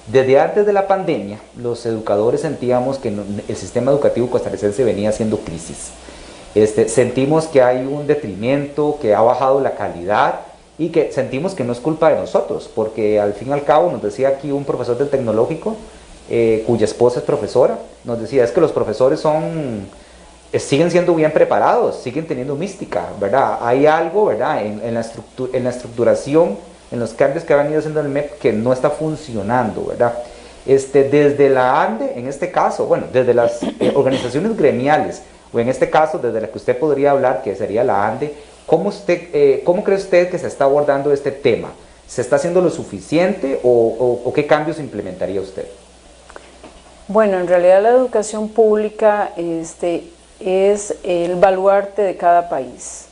Desde antes de la pandemia, los educadores sentíamos que el sistema educativo costarricense venía haciendo crisis. Sentimos que hay un detrimento, que ha bajado la calidad y que sentimos que no es culpa de nosotros, porque al fin y al cabo nos decía aquí un profesor del tecnológico, cuya esposa es profesora, nos decía, es que los profesores siguen siendo bien preparados, siguen teniendo mística, ¿verdad? Hay algo, ¿verdad? En la estructuración, en los cambios que ha venido haciendo el MEP que no está funcionando, ¿verdad? Desde la ANDE, en este caso, bueno, desde las organizaciones gremiales, o en este caso, desde la que usted podría hablar, que sería la ANDE, ¿cómo cree usted que se está abordando este tema? ¿Se está haciendo lo suficiente o qué cambios implementaría usted? Bueno, en realidad la educación pública es el baluarte de cada país.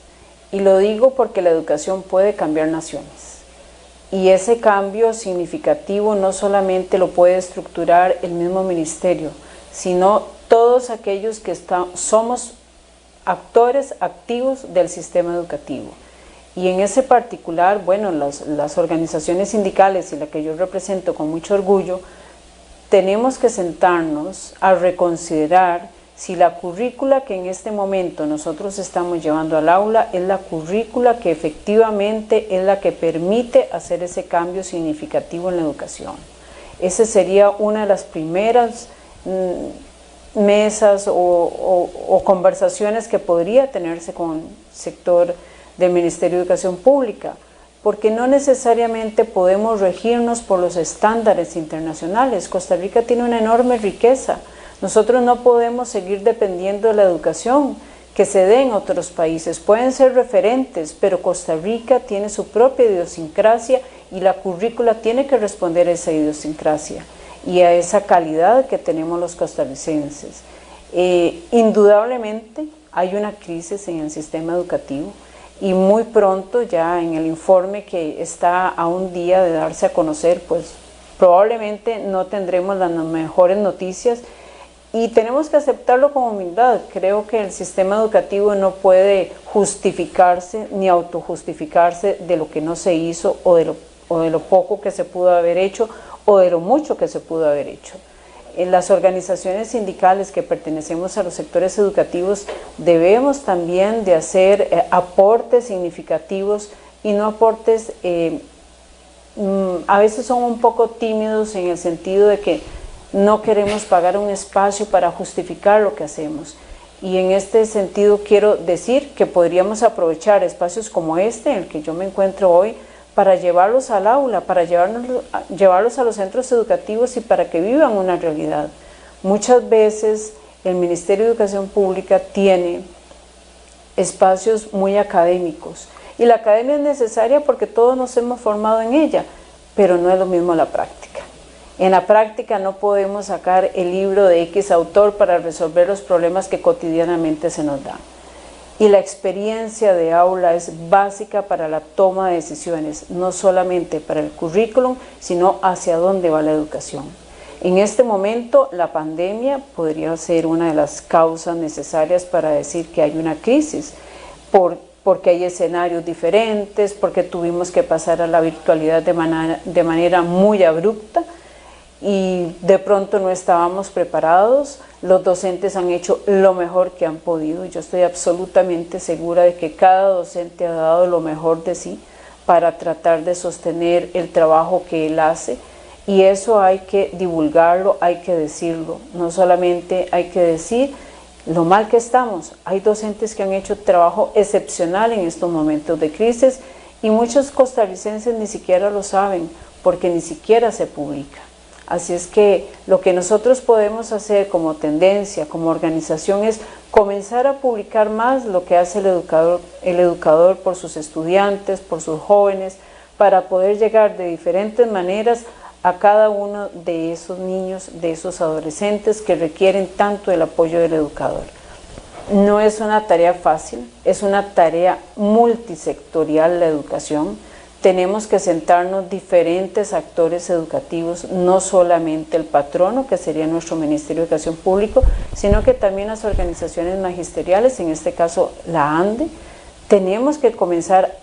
Y lo digo porque la educación puede cambiar naciones. Y ese cambio significativo no solamente lo puede estructurar el mismo ministerio, sino todos aquellos que somos actores activos del sistema educativo. Y en ese particular, bueno, las organizaciones sindicales y la que yo represento con mucho orgullo, tenemos que sentarnos a reconsiderar si la currícula que en este momento nosotros estamos llevando al aula es la currícula que efectivamente es la que permite hacer ese cambio significativo en la educación. Esa sería una de las primeras mesas o conversaciones que podría tenerse con el sector del Ministerio de Educación Pública, porque no necesariamente podemos regirnos por los estándares internacionales. Costa Rica tiene una enorme riqueza. Nosotros no podemos seguir dependiendo de la educación que se dé en otros países. Pueden ser referentes, pero Costa Rica tiene su propia idiosincrasia y la currícula tiene que responder a esa idiosincrasia y a esa calidad que tenemos los costarricenses. Indudablemente hay una crisis en el sistema educativo y muy pronto, ya en el informe que está a un día de darse a conocer, pues probablemente no tendremos las mejores noticias y tenemos que aceptarlo con humildad. Creo que el sistema educativo no puede justificarse ni autojustificarse de lo que no se hizo o de lo poco que se pudo haber hecho o de lo mucho que se pudo haber hecho. En las organizaciones sindicales que pertenecemos a los sectores educativos debemos también de hacer aportes significativos y no aportes, a veces son un poco tímidos en el sentido de que no queremos pagar un espacio para justificar lo que hacemos. Y en este sentido quiero decir que podríamos aprovechar espacios como este, en el que yo me encuentro hoy, para llevarlos al aula, para llevarlos a los centros educativos y para que vivan una realidad. Muchas veces el Ministerio de Educación Pública tiene espacios muy académicos y la academia es necesaria porque todos nos hemos formado en ella, pero no es lo mismo la práctica. En la práctica no podemos sacar el libro de X autor para resolver los problemas que cotidianamente se nos dan. Y la experiencia de aula es básica para la toma de decisiones, no solamente para el currículum, sino hacia dónde va la educación. En este momento, la pandemia podría ser una de las causas necesarias para decir que hay una crisis, porque hay escenarios diferentes, porque tuvimos que pasar a la virtualidad de manera muy abrupta, y de pronto no estábamos preparados. Los docentes han hecho lo mejor que han podido. Yo estoy absolutamente segura de que cada docente ha dado lo mejor de sí para tratar de sostener el trabajo que él hace, y eso hay que divulgarlo, hay que decirlo. No solamente hay que decir lo mal que estamos. Hay docentes que han hecho trabajo excepcional en estos momentos de crisis y muchos costarricenses ni siquiera lo saben porque ni siquiera se publica. Así es que lo que nosotros podemos hacer como tendencia, como organización, es comenzar a publicar más lo que hace el educador por sus estudiantes, por sus jóvenes, para poder llegar de diferentes maneras a cada uno de esos niños, de esos adolescentes que requieren tanto el apoyo del educador. No es una tarea fácil, es una tarea multisectorial la educación. Tenemos que sentarnos diferentes actores educativos, no solamente el patrono, que sería nuestro Ministerio de Educación Pública, sino que también las organizaciones magisteriales, en este caso la ANDE. Tenemos que comenzar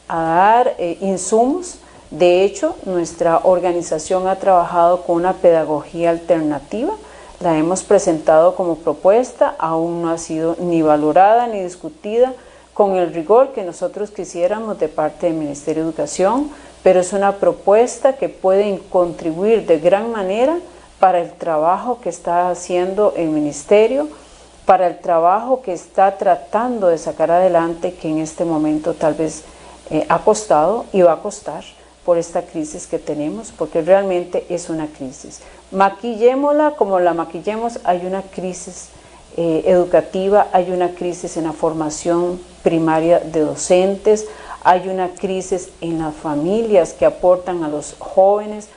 a dar insumos De hecho, nuestra organización ha trabajado con una pedagogía alternativa, la hemos presentado como propuesta, aún no ha sido ni valorada ni discutida con el rigor que nosotros quisiéramos de parte del Ministerio de Educación, pero es una propuesta que puede contribuir de gran manera para el trabajo que está haciendo el Ministerio, para el trabajo que está tratando de sacar adelante, que en este momento tal vez ha costado y va a costar por esta crisis que tenemos, porque realmente es una crisis. Maquillémosla como la maquillemos, hay una crisis educativa, hay una crisis en la formación primaria de docentes, hay una crisis en las familias que aportan a los jóvenes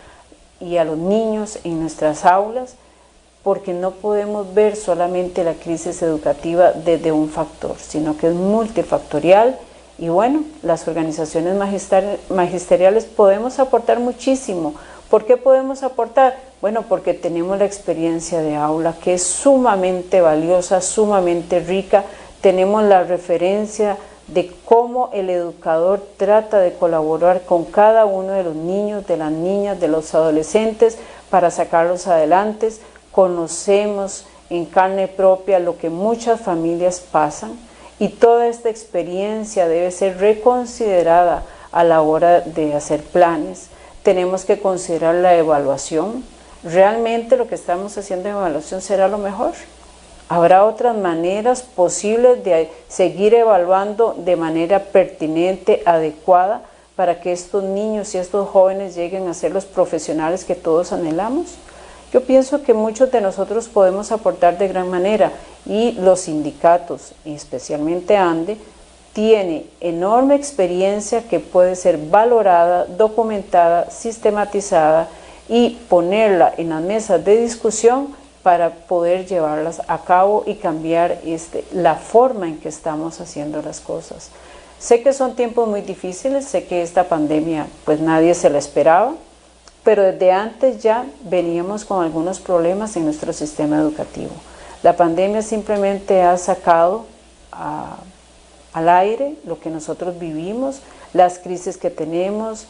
y a los niños en nuestras aulas, porque no podemos ver solamente la crisis educativa desde un factor, sino que es multifactorial. Y bueno, las organizaciones magisteriales podemos aportar muchísimo. ¿Por qué podemos aportar? Bueno, porque tenemos la experiencia de aula, que es sumamente valiosa, sumamente rica. Tenemos la referencia de cómo el educador trata de colaborar con cada uno de los niños, de las niñas, de los adolescentes, para sacarlos adelante. Conocemos en carne propia lo que muchas familias pasan, y toda esta experiencia debe ser reconsiderada a la hora de hacer planes. Tenemos que considerar la evaluación. ¿Realmente lo que estamos haciendo en evaluación será lo mejor? ¿Habrá otras maneras posibles de seguir evaluando de manera pertinente, adecuada, para que estos niños y estos jóvenes lleguen a ser los profesionales que todos anhelamos? Yo pienso que muchos de nosotros podemos aportar de gran manera, y los sindicatos, y especialmente ANDE, tiene enorme experiencia que puede ser valorada, documentada, sistematizada y ponerla en las mesas de discusión para poder llevarlas a cabo y cambiar la forma en que estamos haciendo las cosas. Sé que son tiempos muy difíciles, sé que esta pandemia pues nadie se la esperaba, pero desde antes ya veníamos con algunos problemas en nuestro sistema educativo. La pandemia simplemente ha sacado al aire lo que nosotros vivimos, las crisis que tenemos,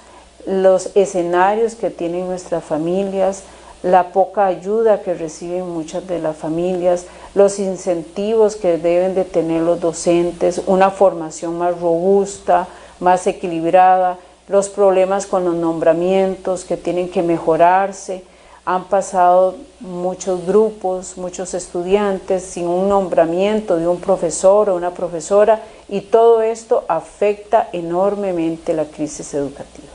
los escenarios que tienen nuestras familias, la poca ayuda que reciben muchas de las familias, los incentivos que deben de tener los docentes, una formación más robusta, más equilibrada, los problemas con los nombramientos que tienen que mejorarse. Han pasado muchos grupos, muchos estudiantes sin un nombramiento de un profesor o una profesora, y todo esto afecta enormemente la crisis educativa.